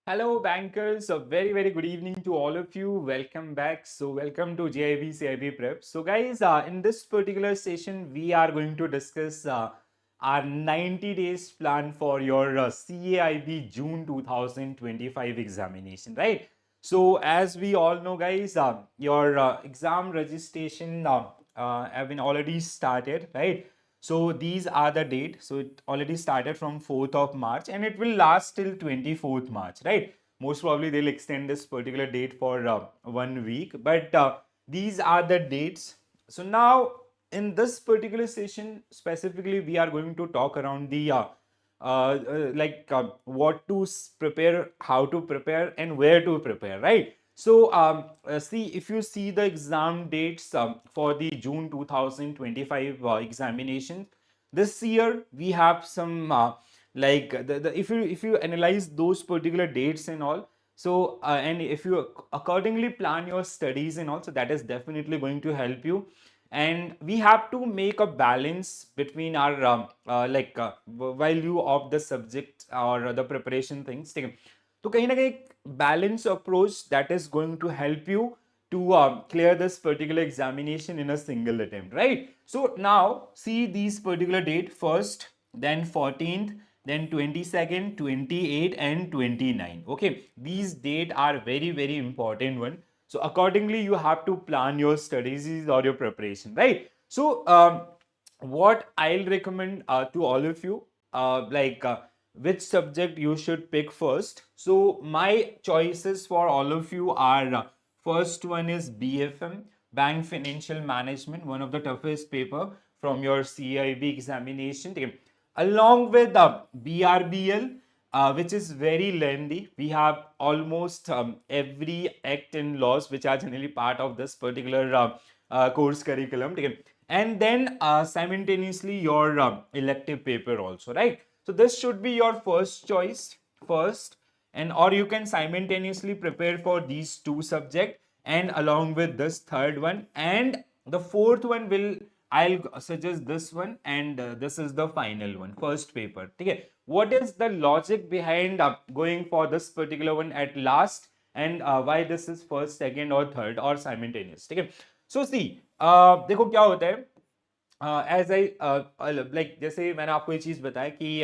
Hello, bankers. A very good evening to all of you. Welcome back. So, welcome to JIB CIB Prep. So, guys, in this particular session, we are going to discuss our 90 days plan for your CAIB June 2025 examination, right? So, as we all know, guys, your exam registration have been already started, right? So these are the date. So it already started from 4th of March and it will last till 24th March, right? Most probably they'll extend this particular date for 1 week, but these are the dates. So now in this particular session specifically, we are going to talk around the what to prepare, how to prepare, and where to prepare, right? So, see, if you see the exam dates for the June 2025 examination, this year we have some if you analyze those particular dates and all, so and if you accordingly plan your studies and all, so that is definitely going to help you. And we have to make a balance between our value of the subject or the preparation things. ठीक है? तो कहीं ना कहीं balance approach that is going to help you to clear this particular examination in a single attempt, right? So now see these particular date first, then 14th, then 22nd, 28th, and 29. Okay, these date are very important one. So accordingly, you have to plan your studies or your preparation, right? So what I'll recommend to all of you, which subject you should pick first. So my choices for all of you are first one is BFM, Bank Financial Management, one of the toughest paper from your CIB examination. Okay. Along with the BRBL, which is very lengthy. We have almost every act and laws which are generally part of this particular course curriculum. Okay. And then simultaneously your elective paper also, right? So this should be your first choice first, and or you can simultaneously prepare for these two subjects and along with this third one, and the fourth one will I'll suggest this one, and this is the final one, first paper. Okay, what is the logic behind going for this particular one at last, and why this is first, second, or third, or simultaneous? Okay, so see, देखो क्या होता है, as I like जैसे मैंने आपको ये चीज बताया कि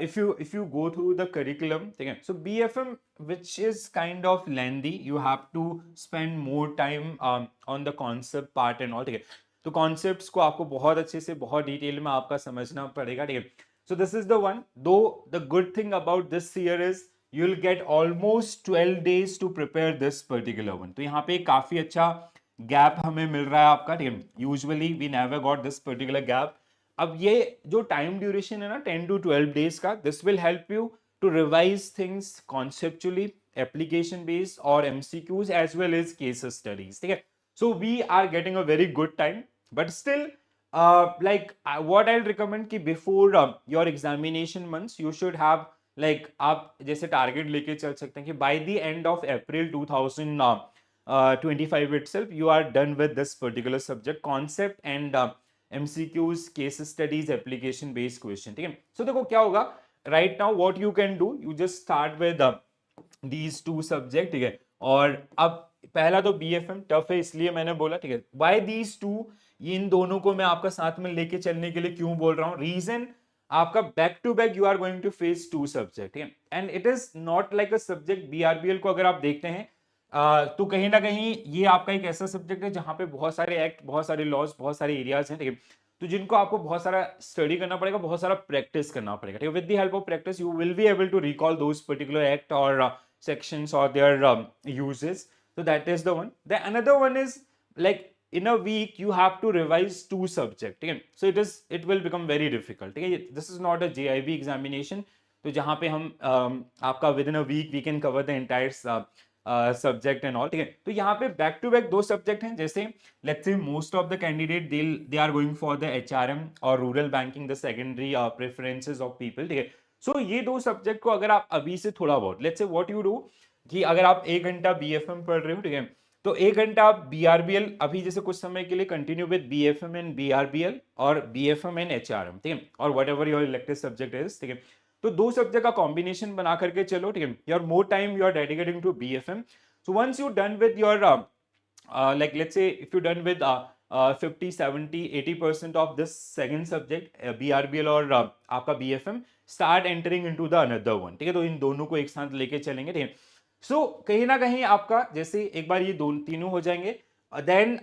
if you go through the curriculum, ठीक है, so BFM, which is kind of lengthy, you have to spend more time on the concept part and all, ठीक है. तो कॉन्सेप्ट्स को आपको बहुत अच्छे से बहुत डिटेल में आपका समझना पड़ेगा, ठीक है. So this is the one. Though the good thing about this year is you'll get almost 12 days to prepare this particular one. तो यहाँ पे काफी अच्छा गैप हमें मिल रहा है आपका, ठीक है. Usually we never got this particular gap. अब ये जो टाइम ड्यूरेशन है ना 10 to 12 days का, this will help you to revise things conceptually, application based और MCQs as well as case studies, ठीक है. So we are getting a very good time, but still what I'll recommend कि before your examination months you should have, आप जैसे target लेके चल सकते हैं कि by the end of April 2025 itself you are done with this particular subject concept and MCQs, case studies, application based question, ठीक है. So देखो क्या होगा, right now what you can do, you just start with these two subject, ठीक है. और अब पहला तो BFM टफ है इसलिए मैंने बोला, ठीक है. Why these two, इन दोनों को मैं आपका साथ में लेके चलने के लिए क्यों बोल रहा हूँ, रीजन आपका back to back you are going to face two subject, ठीक है. And it is not like a subject, BRBL को अगर आप देखते हैं तो कहीं ना कहीं ये आपका एक ऐसा सब्जेक्ट है जहां पे बहुत सारे एक्ट, बहुत सारे लॉज, बहुत सारे एरियाज हैं, ठीक है. तो जिनको आपको बहुत सारा स्टडी करना पड़ेगा, बहुत सारा प्रैक्टिस करना पड़ेगा, ठीक है. With the help of practice you will be able to recall those particular act और sections or their uses. So that is the one. The another one is like in a week you have to revise two subject, ठीक है. So it will become very difficult, ठीक है. This is not a JIB examination, तो जहाँ पे हम आपका within a week we can cover the entire subject and all, ठीक है. तो यहाँ पे बैक टू बैक दो सब्जेक्ट हैं, जैसे let's say most of the candidate they are going for the HRM और rural banking, the secondary preferences of people, ठीक है. सो ये दो सब्जेक्ट को अगर आप अभी से थोड़ा बहुत, let's say what you do, कि अगर आप 1 घंटा BFM पढ़ रहे हो, ठीक है, तो 1 घंटा आप BRBL अभी जैसे कुछ समय के लिए continue with BFM and BRBL और BFM एंड HRM, ठीक है, और what ever your elective subject is, ठीक है. तो दो सब्जेक्ट का कॉम्बिनेशन बना करके चलो, ठीक है, your more time you are dedicating to BFM. So once you're done with your like let's say if you're done with 50, 70, 80% of this second subject, BRBL और आपका BFM, start entering into the another one. ठीक है, तो इन दोनों को एक साथ लेके चलेंगे, ठीक है. सो कहीं ना कहीं आपका जैसे एक बार ये दोनों तीनों हो जाएंगे, then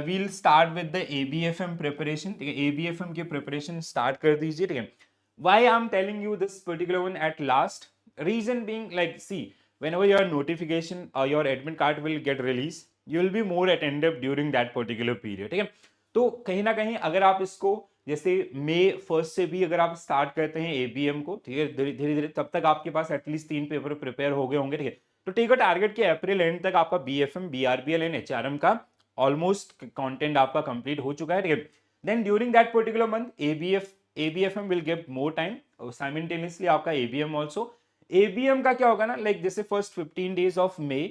we'll start with the ABFM preparation. ठीक है, ABFM की प्रिपरेशन स्टार्ट कर दीजिए, ठीक है. Why I'm telling you this particular one at last? Reason being, like, see, whenever your notification or your admit card will get released, you will be more attentive during that particular period. ठीक है, तो कहीं ना कहीं अगर आप इसको जैसे मई 1 से भी अगर आप स्टार्ट करते हैं ABM को, ठीक है, धीरे धीरे तब तक आपके पास एटलीस्ट 3 पेपर प्रिपेयर हो गए होंगे, ठीक है. तो टेक अ टारगेट कि अप्रैल एंड तक आपका BFM, BRBL एंड HRM का ऑलमोस्ट कंटेंट आपका कंप्लीट हो चुका है, ठीक है. Then during that particular month ABFM will give more time, simultaneously आपका ABM also. ABM का क्या होगा ना, like जैसे first 15 days of May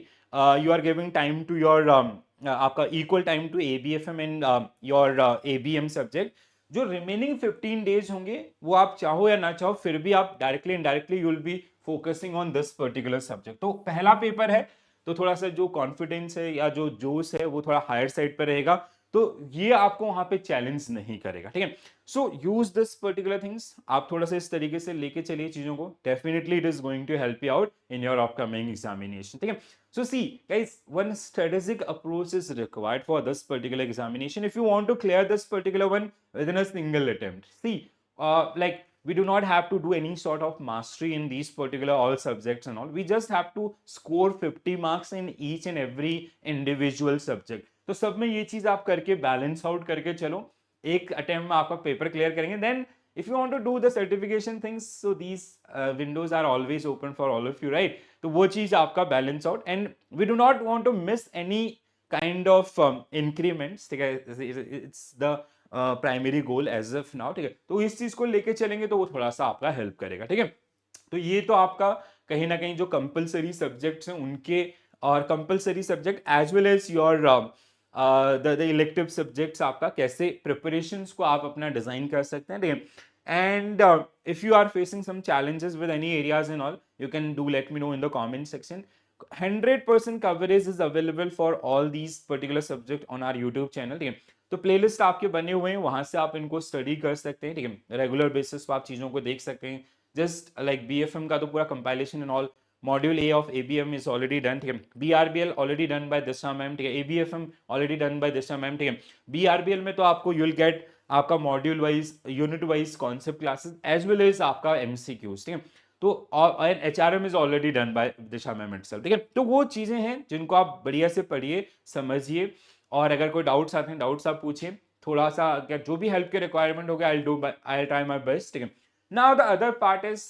you are giving time to your आपका equal time to ABFM and your ABM subject. जो remaining 15 days होंगे वो आप चाहो या ना चाहो फिर भी आप directly indirectly you will be focusing on this particular subject. तो पहला पेपर है तो थोड़ा सा जो कॉन्फिडेंस है या जो जोश है वो थोड़ा हायर साइड पर रहेगा, तो ये आपको वहां पे चैलेंज नहीं करेगा, ठीक है. सो यूज दिस पर्टिकुलर थिंग्स, आप थोड़ा सा इस तरीके से लेके चलिए चीजों को, definitely it is going to help you out in your upcoming examination, ठीक है. So see guys, one strategic approach is required for this particular examination if you want to clear this particular one within a single attempt. See, like we do not have to do any sort of mastery in these particular all subjects and all. We just have to score 50 marks in each and every individual subject. तो सब में ये चीज आप करके balance out करके चलो, एक अटेम्प्ट में आपका पेपर क्लियर करेंगे. Then if you want to do the certification things, so these windows are always open for all of you, right? तो वो चीज आपका balance out, and we do not want to miss any kind of increments, ठीक है. It's the primary goal as of now, ठीक है. तो इस चीज को लेके चलेंगे तो वो थोड़ा सा आपका हेल्प करेगा, ठीक है. तो ये तो आपका कहीं ना कहीं जो कंपलसरी सब्जेक्ट्स हैं उनके, और compulsory subject as well as your the elective subjects आपका कैसे प्रिपरेशंस को आप अपना डिजाइन कर सकते हैं, ठीक है. And if you are facing some challenges with any areas in all, you can do let me know in the comment section. 100% coverage is available for all these particular subject on our YouTube channel, ठीक है. तो playlist आपके बने हुए हैं, वहां से आप इनको स्टडी कर सकते हैं, ठीक है. रेगुलर बेसिस पर आप चीजों को देख सकते हैं. जस्ट लाइक BFM का तो पूरा compilation and all, module A of ABM is already done, ठीक है. BRBL already done by Disha ma'am, ठीक है. ABFM already done by Disha ma'am, ठीक है. BRBL में तो आपको यूल गेट आपका module wise, unit wise concept classes as well as आपका MCQs, ठीक है. तो और HRM is already done by Disha ma'am itself, ठीक है. तो वो चीजें हैं जिनको आप बढ़िया से पढ़िए, समझिए, और अगर कोई डाउट्स आते हैं डाउट्स आप पूछिए. थोड़ा सा क्या जो भी हेल्प के रिक्वायरमेंट होगा आई ट्राई माय बेस्ट, ठीक है. Now the other part is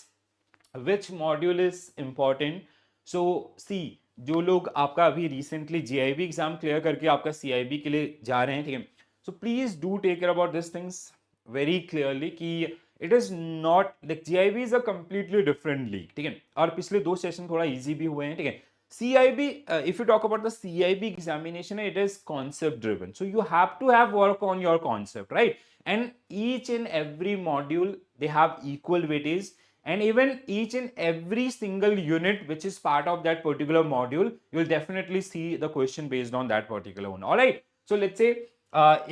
which module is important. So see, जो लोग आपका अभी रिसेंटली GIB एग्जाम क्लियर करके आपका CIB के लिए जा रहे हैं, ठीक है. So please do take care about this things very clearly कि it is not like GIB is a completely different league, ठीक है. और पिछले 2 सेशन थोड़ा इजी भी हुए हैं, ठीक है. CIB, if you talk about the CIB examination, it is concept driven. So you have to have work on your concept, right? And each and every module, they have equal weightage. And even each and every single unit which is part of that particular module, you will definitely see the question based on that particular one. All right. So let's say,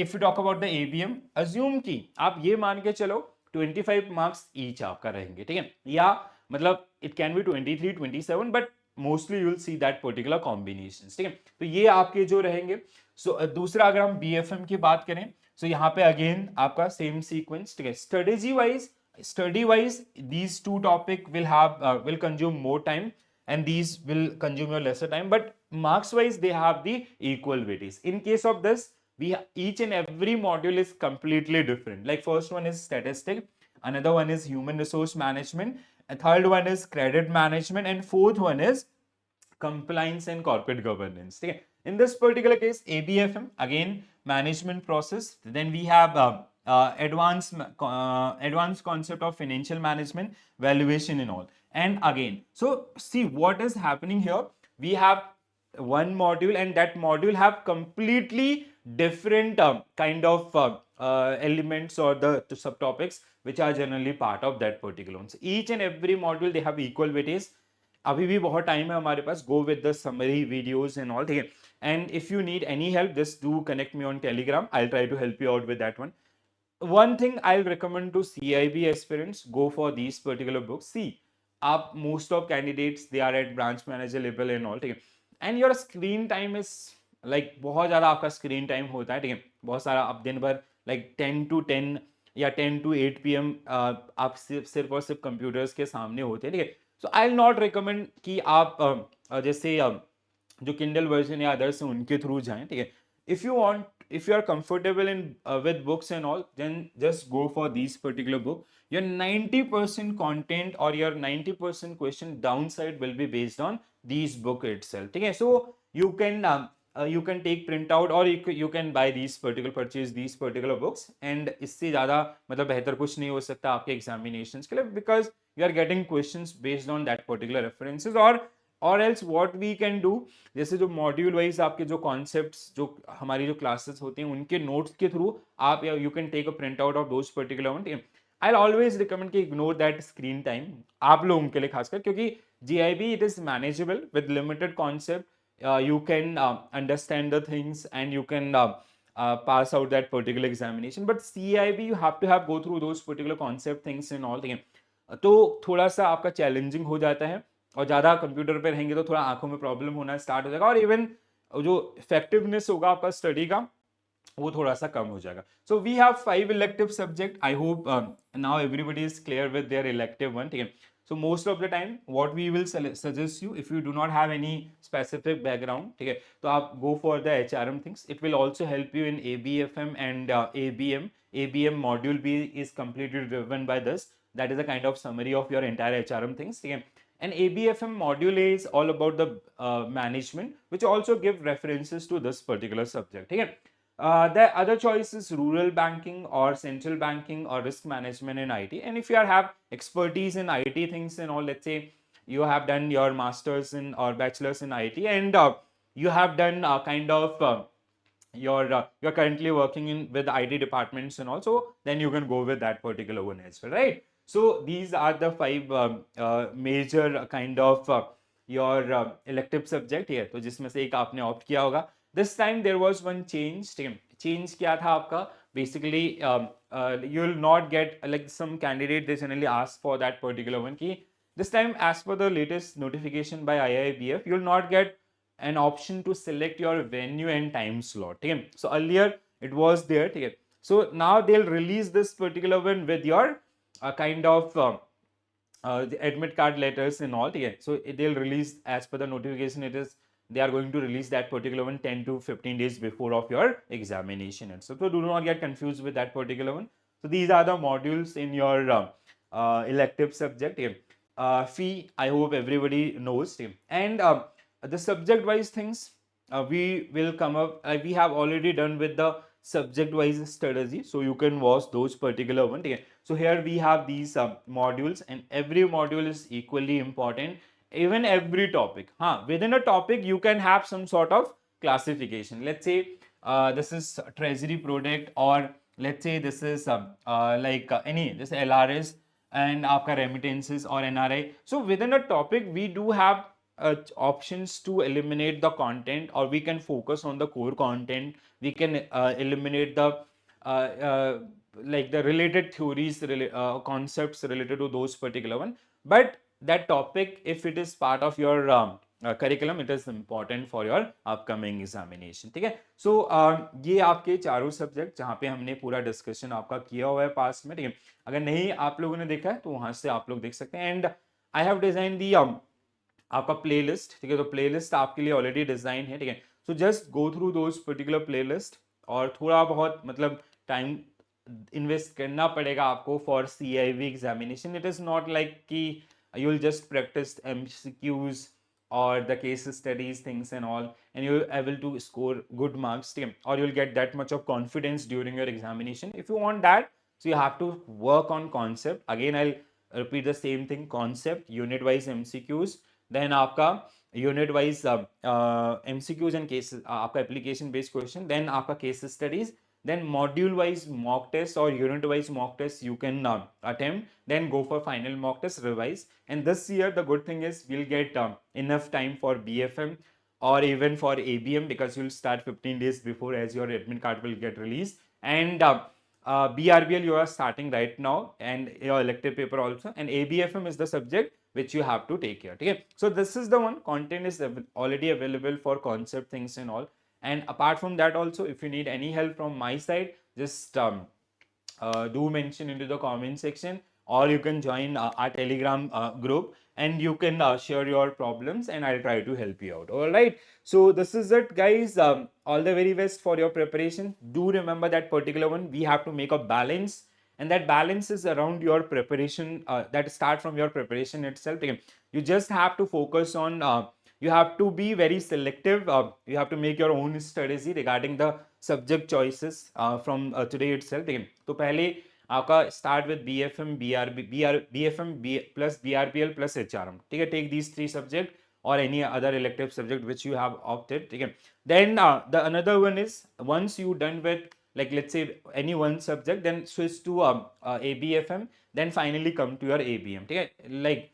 if you talk about the ABM, assume कि आप ये मान के चलो 25 marks each आपका रहेंगे, ठीक है. या मतलब it can be 23, 27, but mostly you will see that particular combination, ठीक है. तो ये आपके जो रहेंगे. सो दूसरा अगर हम BFM की बात करें, सो यहाँ पे अगेन आपका सेम सीक्वेंस, ठीक है. Study wise these two topic will consume more time and these will consume your lesser time, but marks wise they have the equal weightage. In case of this, each and every module is completely different. Like first one is statistic, another one is human resource management, and third one is credit management, and fourth one is compliance and corporate governance, okay. In this particular case, ABFM, again management process. Then we have advanced concept of financial management, valuation and all. And again, so see what is happening here. We have one module, and that module have completely different kind of elements or the subtopics which are generally part of that particular one. So each and every module they have equal weightage. अभी भी बहुत time है हमारे पास. Go with the summary videos and all, ठीक है. And if you need any help, just do connect me on Telegram. I'll try to help you out with that one. One thing I'll recommend to CIB aspirants, go for these particular books. See, आप most of candidates they are at branch manager level and all, ठीक है. And your screen time is like बहुत ज़्यादा आपका screen time होता है, ठीक है. बहुत सारा आप दिन भर like 10 to 10 या 10 to 8 PM आप सिर्फ और सिर्फ कंप्यूटर्स के सामने होते हैं, ठीक है. सो आई विल नॉट रिकमेंड कि आप जैसे जो किंडल वर्जन या अदर्स हैं उनके थ्रू जाएं, ठीक है. If you want, if you are comfortable in with books and all, then just go for these particular book. Your 90% content or your 90% question downside will be based on these book itself, okay. So you can take print out or you can buy these particular purchase these particular books, and इससे ज़्यादा मतलब बेहतर कुछ नहीं हो सकता आपके examinations के लिए, because you are getting questions based on that particular references. और else what we can do, जैसे जो मॉड्यूल वाइज आपके जो कॉन्सेप्ट्स जो हमारी जो क्लासेस होती हैं उनके नोट्स के थ्रू आप you can take a print out of those particular one. I always recommend कि इग्नोर दैट स्क्रीन टाइम आप लोगों के लिए खासकर, क्योंकि GIB it is manageable with limited concept. You can understand the things and you can pass out that particular examination. But CIB you have to have go through those particular concept things and all things. तो थोड़ा सा आपका challenging हो जाता है, और ज़्यादा computer पे रहेंगे तो थोड़ा आंखों में प्रॉब्लम होना स्टार्ट हो जाएगा, और इवन जो इफेक्टिवनेस होगा आपका स्टडी का वो थोड़ा सा कम हो जाएगा. So we have 5 elective subject. I hope now everybody is clear with their elective one, ठीक है. So most of the time what we will suggest you, if you do not have any specific background, ठीक है, तो आप go for the HRM things. It will also help you in ABFM and ABM. ABM module B is completely driven by this. That is a kind of summary of your entire HRM things, ठीक है. And ABFM module A is all about the management, which also give references to this particular subject, ठीक है. The other choice is rural banking or central banking or risk management in IT. And if you have expertise in IT things and all, let's say you have done your masters in or bachelor's in IT, and you have done kind of you're currently working in with IT departments and also, then you can go with that particular one as well, right? So these are the 5 major kind of your elective subject here. तो जिसमें से एक आपने opt किया होगा. This time there was one change. Change क्या था आपका? Basically, you will not get like some candidate they generally ask for that particular one. कि this time, as per the latest notification by IIBF, you will not get an option to select your venue and time slot. So earlier it was there. So now they'll release this particular one with your kind of the admit card letters and all. So they'll release as per the notification. It is they are going to release that particular one 10 to 15 days before of your examination. And so do not get confused with that particular one. So these are the modules in your elective subject. Fee, I hope everybody knows. And the subject wise things we will come up, we have already done with the subject wise strategy, so you can watch those particular one. So here we have these modules, and every module is equally important. Even every topic, within a topic you can have some sort of classification. Let's say this is treasury product, or let's say this is any this LRS and आपका remittances or NRI. So within a topic we do have options to eliminate the content, or we can focus on the core content. We can eliminate the like the related theories, concepts related to those particular one. But that topic, if it is part of your curriculum, it is important for your upcoming examination. ठीक है. So ये आपके चारों subject जहाँ पे हमने पूरा discussion आपका किया हुआ है पास्ट में. ठीक है. अगर नहीं आप लोगों ने देखा है तो वहां से आप लोग देख सकते हैं. एंड आई हैव डिजाइन दी आपका प्लेलिस्ट. ठीक है. तो प्लेलिस्ट आपके लिए ऑलरेडी डिजाइन है. ठीक है. So just go through those particular playlist, और थोड़ा बहुत मतलब टाइम इन्वेस्ट करना पड़ेगा आपको for CIV examination. It is not like कि you will just practise MCQs or the case studies things and all, and you're able to score good marks, or you'll get that much of confidence during your examination. If you want that, so you have to work on concept. Again, I'll repeat the same thing: concept, unit wise MCQs, then आपका unit wise MCQs and cases, आपका application based question, then आपका case studies, then module wise mock test or unit wise mock test you can attempt, then go for final mock test, revise. And this year the good thing is we'll get enough time for BFM or even for ABM, because you'll start 15 days before as your admit card will get released. And BRBL you are starting right now, and your elective paper also, and ABFM is the subject which you have to take care. Okay, so this is the one content is already available for concept things and all. And apart from that also, if you need any help from my side, just do mention into the comment section, or you can join our Telegram group, and you can share your problems and I'll try to help you out. All right, so this is it guys. All the very best for your preparation. Do remember that particular one, we have to make a balance, and that balance is around your preparation, that start from your preparation itself. Okay, you just have to focus on you have to be very selective. You have to make your own strategy regarding the subject choices from today itself. ठीक तो पहले आपका start with BFM, BFM plus BRPL plus HRM. ठीक है, take these three subject or any other elective subject which you have opted. ठीक है, then the another one is, once you done with, like let's say any one subject, then switch to ABFM, then finally come to your ABM. ठीक है, like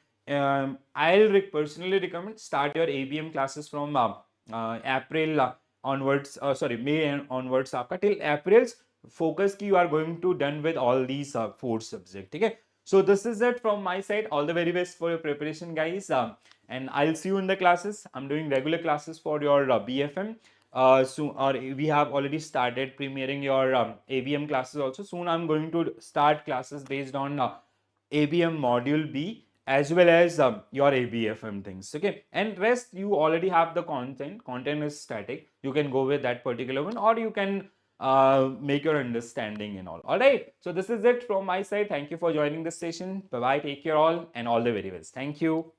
I'll personally recommend start your ABM classes from April onwards, sorry, May and onwards आपका till April's focus ki you are going to done with all these four subjects. Okay, so this is it from my side. All the very best for your preparation guys, and I'll see you in the classes. I'm doing regular classes for your BFM. Soon, or we have already started premiering your ABM classes also. Soon I'm going to start classes based on ABM module B as well as your ABFM things. Okay, and rest you already have the content. Content is static. You can go with that particular one, or you can make your understanding and all. All right. So this is it from my side. Thank you for joining this session. Bye bye. Take care all, and all the very best. Thank you.